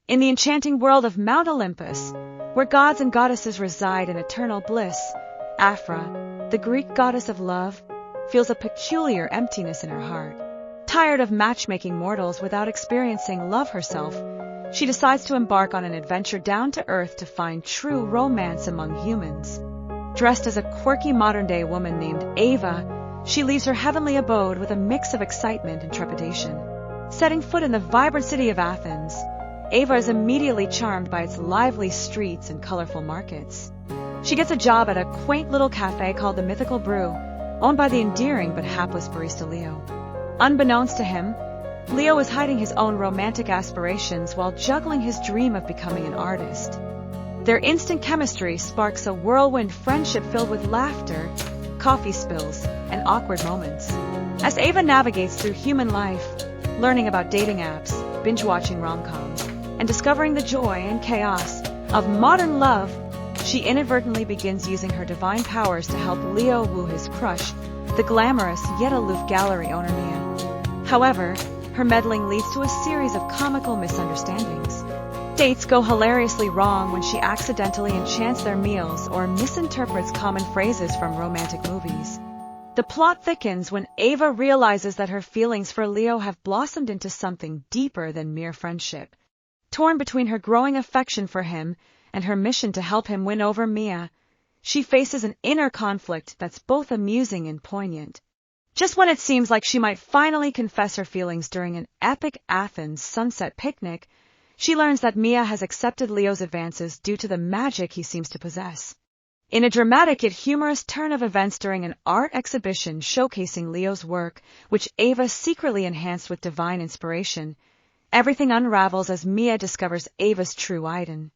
In the enchanting world of Mount Olympus, where gods and goddesses reside in eternal bliss, Aphra, the Greek goddess of love, feels a peculiar emptiness in her heart. Tired of matchmaking mortals without experiencing love herself, she decides to embark on an adventure down to earth to find true romance among humans. Dressed as a quirky modern-day woman named Ava, she leaves her heavenly abode with a mix of excitement and trepidation. Setting foot in the vibrant city of Athens, Ava is immediately charmed by its lively streets and colorful markets. She gets a job at a quaint little cafe called the Mythical Brew, owned by the endearing but hapless barista Leo. Unbeknownst to him, Leo is hiding his own romantic aspirations while juggling his dream of becoming an artist. Their instant chemistry sparks a whirlwind friendship filled with laughter, coffee spills, and awkward moments. As Ava navigates through human life, learning about dating apps, binge-watching rom-coms, and discovering the joy and chaos of modern love, she inadvertently begins using her divine powers to help Leo woo his crush, the glamorous yet aloof gallery owner Mia. However, her meddling leads to a series of comical misunderstandings. Dates go hilariously wrong when she accidentally enchants their meals or misinterprets common phrases from romantic movies. The plot thickens when Ava realizes that her feelings for Leo have blossomed into something deeper than mere friendship. Torn between her growing affection for him and her mission to help him win over Mia, she faces an inner conflict that's both amusing and poignant. Just when it seems like she might finally confess her feelings during an epic Athens sunset picnic, she learns that Mia has accepted Leo's advances due to the magic he seems to possess. In a dramatic yet humorous turn of events during an art exhibition showcasing Leo's work, which Ava secretly enhanced with divine inspiration, everything unravels as Mia discovers Ava's true idol.